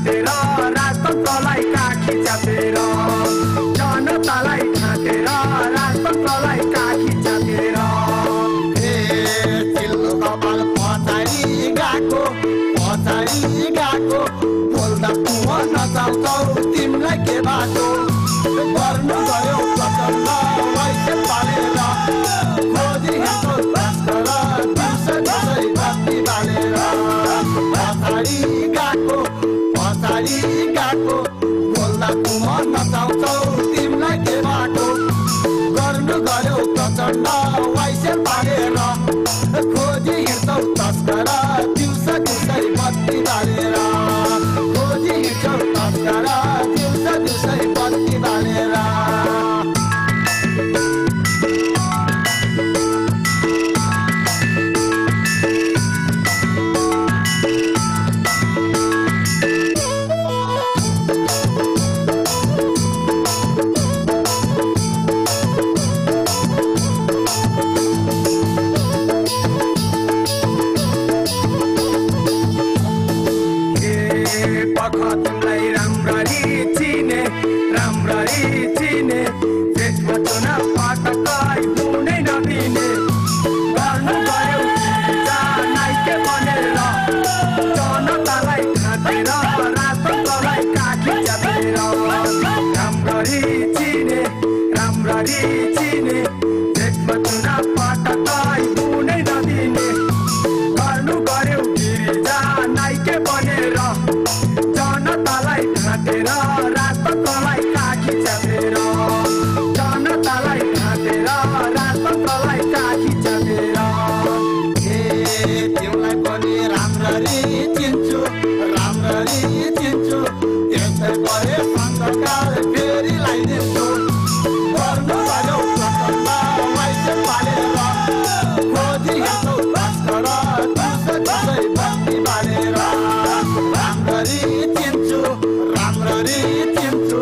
ढाँटेर राजतन्त्रलाई काखी च्यापेर जनतालाई ढाँटेर राजतन्त्रलाई काखी च्यापेर चिल्लो कपाल पछाडि गएको बोल्दा पुवा नचाउँछौ तिमीलाई के बाटो गर्नु गयो प्रचण्ड वैसे पालेर खोजी हिँड्छौ भास्कर दिउँसै बत्ती बालेर पछाडि गएको बोल्दा पुवा नचाउँछौ तिमीलाई के बाटो गर्नु गयो प्रचण्ड वैसे पालेर खोजी हिँड्छौ तस्कर दिउँसै बत्ती बालेर खोजी हिँड्छौ तस्कर दिउँसै बत्ती बालेर तिमीलाई राम्ररी चिने त्यसमा चुनाव पटकै हुनै नदिने गर्नु गयो नाइके बनेर जनतालाई ढाँटेर राजतन्त्रलाई काखी च्यापेर राम्ररी चिने त्यसमा चुनाव पटकै हुनै नदिने गर्नु गयो गिरिजा नाइके बनेर जनतालाई ढाँटेर राजतन्त्रलाई काखी च्यापेर जनतालाई ढाँटेर राजतन्त्रलाई काखी च्यापेर तिमीलाई पनि राम्ररी चिन्छु त्यसै परे सङ्घकार फेरि लगाइदिन्छु गर्नु गयो प्रचण्ड वैसे पालेर खोजी हिँड्छौ भास्कर दिउँसै बत्ती बालेर राम्ररी चिन्छु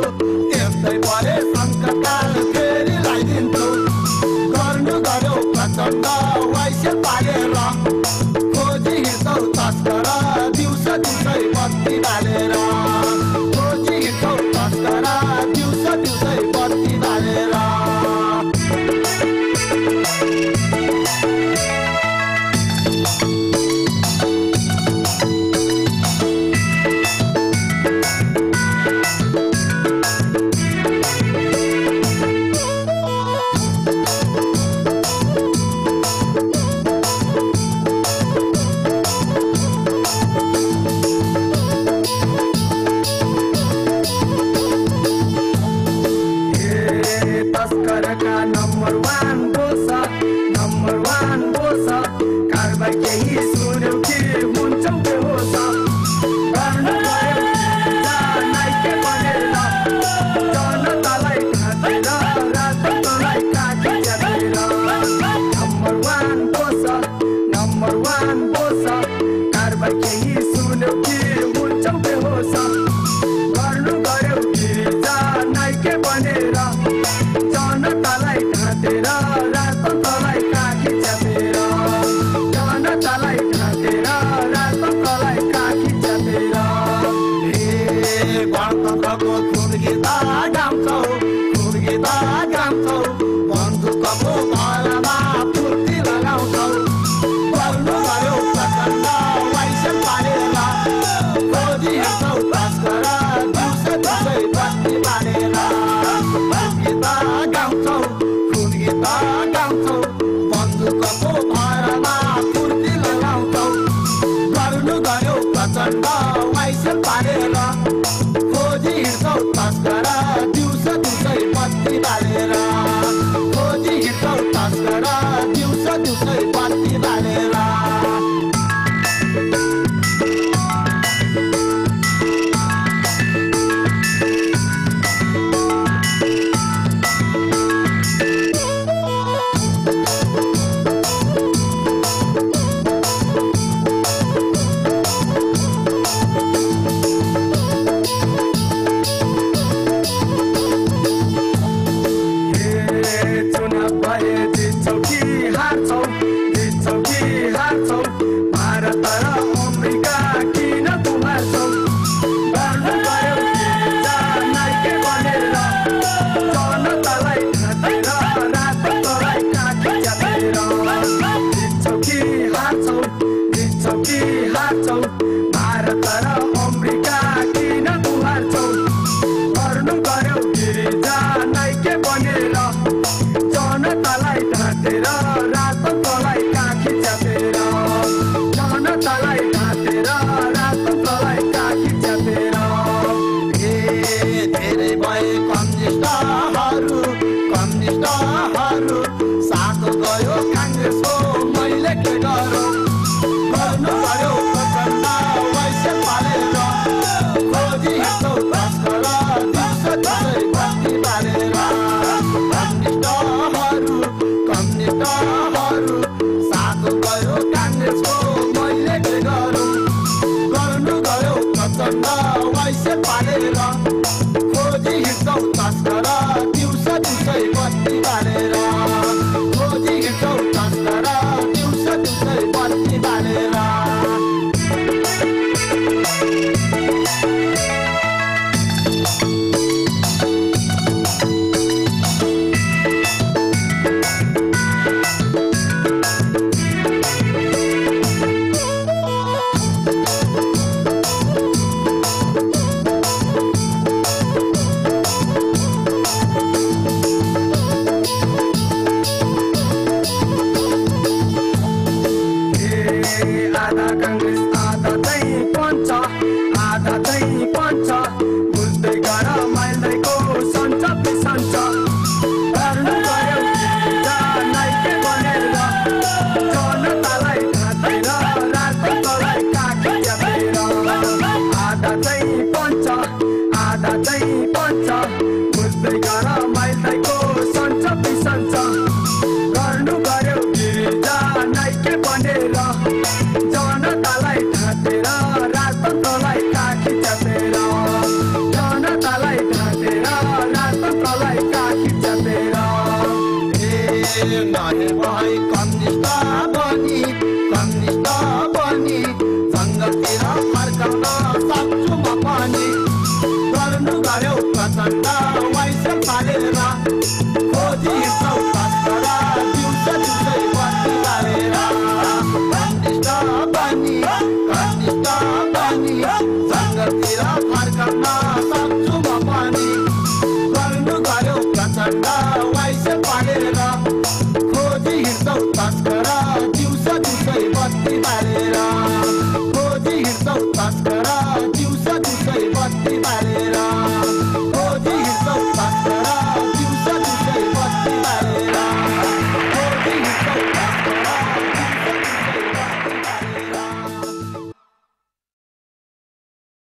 त्यस्तै परे सङ्घकार फेरि लगाइदिन्छु गर्नु गयो प्रचण्ड वैसे पालेर खोजी हिँड्छौ तस्कर दिउँसै बत्ती बालेर खोजी हिँड्छौ तस्कर दिउँसै बत्ती बालेर तस्करका नम्बर वान बोस कारबाही केही सुन्यौ कि हुन्छौ बेहोस गर्नु गयो नाइके बनेर जनतालाई ढाँटेर राजतन्त्रलाई काखी च्यापेर नम्बर वान बोस कारबाही केही सुन्यौ कि हुन्छौ बेहोस गर्नु गयो गिरिजा नाइके बनेर जनतालाई ढाँटेर राजतन्त्रलाई काखी च्यापेर जनतालाई ढाँटेर राजतन्त्रलाई काखी च्यापेर गणतन्त्रको खुन गीता गाउँछौ बन्दुकको भरमा फुर्ती लगाउँछौ गर्नु गयो प्रचण्ड वैसे पालेर खोजी हिँड्छौ तस्कर दिउँसै बत्ती बालेर खुन गीता गाउँछौ बन्दुकको भरमा फुर्ती लगाउँछौ गर्नु गयो प्रचण्ड वैसे पालेर खोजी हिँड्छौ तस्कर दिउँसै बत्ती बालेर खोजी हिँड्छौ तस्कर दिउँसै बत्ती बालेर भारत र अमेरिका किन गुमार्छौ बत्ती बालेर आधा कांग्रेस आधा चाहिँ पञ्च आधा चाहिँ पञ्च बुझ्दै गर माइल्दैको सञ्च बिसञ्च गर्नु गयो नाइके बनेर जनतालाई ढाँटेर राजतन्त्रलाई काखी च्यापेर आधा चाहिँ पञ्च आधा चाहिँ पञ्च बुझ्दै गर माइल्दैको सञ्च बिसञ्च गर्नु गयो गिरिजा नाइके बनेर जनतालाई ढाँटेर राजतन्त्रलाई काखी च्यापेर जनतालाई ढाँटेर राजतन्त्रलाई काखी च्यापेर नहे भाइ कम्युनिस्ट बनी जङ्गलतिर फर्काउन सक्छु म पनि गर्नु गर्यो प्रचण्ड वाइसर पालेर खोजी हिँड्छौ तस्कर दिउँसो दिउँसै बत्ती बालेर कम्युनिस्ट बनी जङ्गलतिर फर्काउन सक्छु म पनि गर्नु गर्यो प्रचण्ड वाइसर पालेर खोजी हिँड्छौ तस्कर दिउँसो दिउँसै बत्ती बालेर